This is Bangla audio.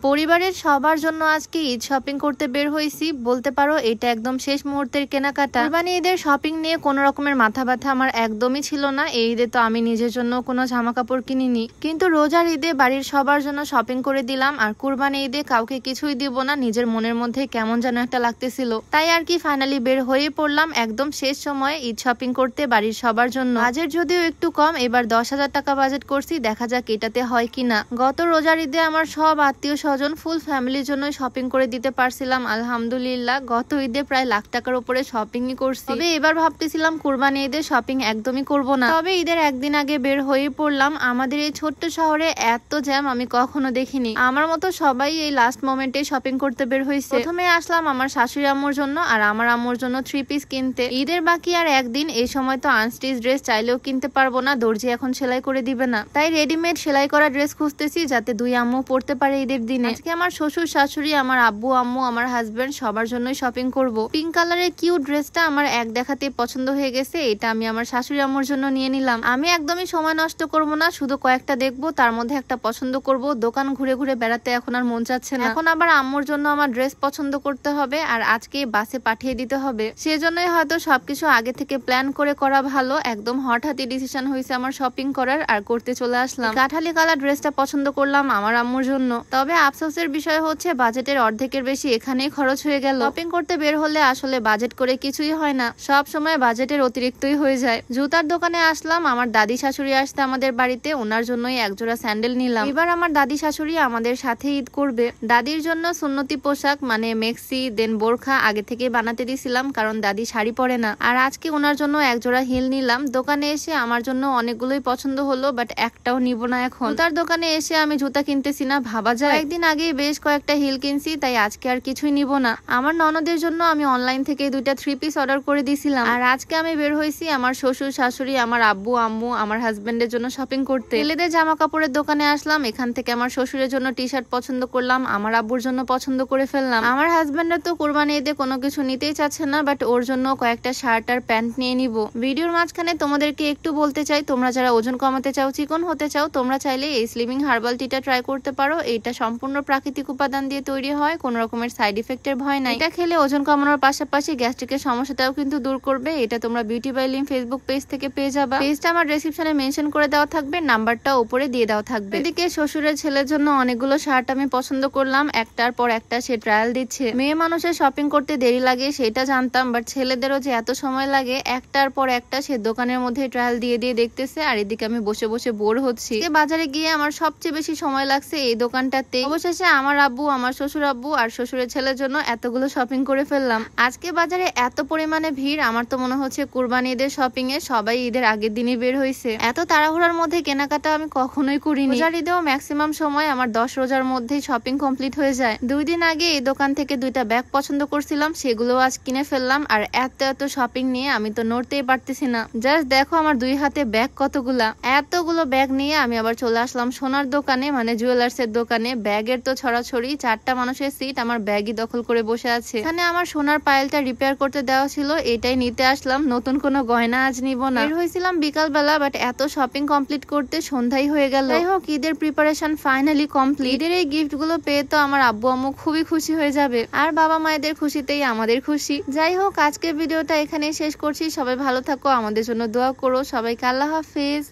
পরিবারের সবার জন্য আজকে ঈদ শপিং করতে বের হয়েছি। বলতে পারো এটা একদম শেষ মুহূর্তের কেনাকাটা। কুরবানি ঈদের শপিং নিয়ে কোনো রকমের মাথা ব্যথা আমার একদমই ছিল না। এই ঈদে তো আমি নিজের জন্য কোনো জামা কাপড় কিনিনি, কিন্তু রোজার ঈদে বাড়ির সবার জন্য শপিং করে দিলাম। আর কুরবানি ঈদে কাউকে কিছুই দিব না, নিজের মনের মধ্যে কেমন যেন একটা লাগতেছিল। তাই আর কি ফাইনালি বের হয়ে পড়লাম একদম শেষ সময়ে ঈদ শপিং করতে বাড়ির সবার জন্য। বাজেট যদিও একটু কম, এবার 10,000 টাকা বাজেট করছি, দেখা যাক এটাতে হয় কিনা। গত রোজার ঈদে আমার সব আত্মীয় স্বজন ফুল ফ্যামিলির জন্য শপিং করে দিতে পারছিলাম আলহামদুলিল্লাহ। গত ঈদে প্রায় লাখ টাকার উপরে শপিংই করছি। তবে এবার ভাবতেছিলাম কুরবানি ঈদে শপিং একদমই করব না। তবে ঈদের একদিন আগে বের হয়ে পড়লাম। আমাদের এই ছোট্ট শহরে এত জ্যাম আমি কখনো দেখিনি। আমার মতো সবাই এই লাস্ট মোমেন্টে শপিং করতে বের হয়েছে। প্রথমে আসলাম আমার শাশুড়ি আম্মুর জন্য আর আমার আম্মুর জন্য 3 পিস কিনতে। ঈদের বাকি আর একদিন, এই সময় তো আনস্টিচ ড্রেস চাইলেও কিনতে পারবো না, দর্জি এখন সেলাই করে দিবে না। তাই রেডিমেড সেলাই করা ড্রেস খুঁজতেছি যাতে দুই আম্মু পরতে পারে ঈদের দিনে। আজকে আমার শ্বশুর শাশুড়ি, আমার আব্বু আম্মু, আমার হাজবেন্ড সবার জন্যই শপিং করব। পিঙ্ক কালারের কিউট ড্রেসটা আমার এক দেখাতে পছন্দ হয়ে গেছে, এটা আমি আমার শাশুড়ি আম্মুর জন্য নিয়ে নিলাম। আমি একদমই সময় নষ্ট করব না, শুধু কয়েকটা দেখবো, তার মধ্যে একটা পছন্দ করব। দোকান ঘুরে ঘুরে বেড়াতে এখন আর মন চাচ্ছে না। এখন আবার আম্মুর জন্য আমার ড্রেস পছন্দ করতে হবে আর আজকে বাসে পাঠিয়ে দিতে হবে। সেজন্যই হয়তো সবকিছু আগে থেকে প্ল্যান করে করা ভালো। একদম হঠাৎই ডিসিশন হয়েছে আমার শপিং করার, আর করতে চলে আসলাম। কাঠালি কালার ড্রেসটা পছন্দ করলাম আমার আম্মুর জন্য। তবে আফসোসের বিষয় হচ্ছে বাজেটের অর্ধেকের বেশি এখানেই খরচ হয়ে গেল। শপিং করতে বের হলে আসলে বাজেট করে কিছুই হয় না, সব সময় বাজেটের অতিরিক্তই হয়ে যায়। জুতার দোকানে আসলাম, আমার দাদি শাশুড়ি আসতে আমাদের বাড়িতে, ওনার জন্যই একজোড়া স্যান্ডেল নিলাম। এবার আমার দাদি শাশুড়ি আমাদের সাথে ঈদ করবে। দাদির জন্য সুন্নতি পোশাক মানে মেক্সি দেন বোরখা আগে থেকে বানাতে দিছিলাম, কারণ দাদি শাড়ি পরে না। আর আজকে ওনার জন্য একজোড়া হিল নিলাম। দোকানে এসে আমার জন্য অনেকগুলোই পছন্দ হলো, বাট একটাও নিব না এখন। জুতার দোকানে এসে আমি জুতা কিনতেছি না, ভাবা যায়। একদিন আগে বেশ কয়েকটা হিল কিনছি, তাই আজকে আর কিছুই নিব না। আমার ননদের জন্য আমি অনলাইন থেকে 2টা 3 পিস অর্ডার করে দিছিলাম। আর আজকে আমি বের হয়েছি আমার শ্বশুর শাশুড়ি, আমার আব্বু আম্মু, আমার হাজবেন্ডের জন্য শপিং করতে। ছেলেদের জামা কাপড়ের দোকানে আসলাম, এখান থেকে আমার শ্বশুরের জন্য টি শার্ট পছন্দ করলাম, আমার আব্বুর জন্য পছন্দ করে ফেললাম। আমার হাজবেন্ডের তো কুরবানি ঈদে কোনো কিছু নিতেই চাচ্ছে না, বাট ওর জন্য কয়েকটা শার্ট আর প্যান্ট নিয়ে নিব। ভিডিওর মাঝখানে তোমাদেরকে একটু বলতে চাই, তোমরা যারা ওজন কমাতে চাও, চিকন হতে চাও, তোমরা চাইলে এই স্লিমিং হার্বাল টিটা ট্রাই করতে পারো। এটা সম্পূর্ণ প্রাকৃতিক উপাদান দিয়ে তৈরি হয়, কোনো রকমের সাইড ইফেক্টের ভয় নাই। এটা খেলে ওজন কমানোর পাশাপাশি গ্যাস্ট্রিকের সমস্যাটাও কিন্তু দূর করবে। এটা তোমরা বিউটি বাই লিম ফেসবুক পেজ থেকে পেয়ে যাবা। পেজটা আমার ডেসক্রিপশনে মেনশন করে দেওয়া থাকবে, নাম্বারটা উপরে দিয়ে দেওয়া থাকবে। এদিকে শ্বশুরের ছেলের জন্য অনেকগুলো শার্ট আমি পছন্দ করলাম, একটার পর একটা সে ট্রায়াল দিচ্ছে। মেয়ে মানুষের শপিং করতে দেরি লাগে সেটা জানতাম, বাট ছেলেদেরও যে এত সময় লাগে, একটার পর একটা সে দোকানের মধ্যে ট্রায়াল দিয়ে দিয়ে দেখতেছে, আর এদিকে আমি বসে বসে বোর হচ্ছি। বাজারে গিয়ে আমার সবচেয়ে বেশি সময় লাগছে এই দোকানটাতে। অবশেষে আমার আব্বু, আমার শ্বশুর আব্বু আর শ্বশুরের ছেলের জন্য এতগুলো শপিং করে ফেললাম। আজকে বাজারে এত পরিমাণে ভিড়, আমার তো মনে হচ্ছে কুরবানি ঈদের শপিং এ সবাই ঈদের আগের দিনই বের হয়েছে। এত তাড়াহুড়ার মধ্যে কেনাকাটা আমি কখনোই করিনি। রোজার ঈদেও ম্যাক্সিমাম সময় আমার 10 রোজার মধ্যেই শপিং কমপ্লিট হয়ে যায়। 2 দিন আগে এই দোকান থেকে 2টা ব্যাগ পছন্দ করছিলাম, সেগুলো আজ কিনে ফেললাম। আর এত শপিং নিয়ে আমি তো নড়তেই পারতেছি না। জাস্ট দেখো আমার 2 হাতে ব্যাগ কতগুলা। এতগুলো ব্যাগ নিয়ে আমি আবার চলে আসলাম সোনার দোকানে, মানে জুয়েলার্স এর দোকানে। ব্যাগের তো ছড়াছড়ি, 4টা মানুষের সিট আমার ব্যাগই দখল করে বসে আছে। এখানে আমার সোনার পায়েলটা রিপেয়ার করতে দেওয়া ছিল, এটাই নিতে আসলাম। নতুন কোনো গয়না আজ নিব না। বের হয়েছিলাম বিকাল বেলা, বাট এত শপিং কমপ্লিট করতে সন্ধ্যাই হয়ে গেল। যাই হোক, ঈদের প্রিপারেশন ফাইনালি কমপ্লিট। ঈদের এই গিফট গুলো পেয়ে তো আমার আব্বু আম্মু খুবই খুশি হয়ে যাবে, আর বাবা মায়েদের খুশিতেই আমাদের খুশি। যাই হোক, আজকের ভিডিওটা এখানেই শেষ করছি। সবাই ভালো থাকো, আমাদের জন্য দোয়া করো। সবাইকে আল্লাহ হাফেজ।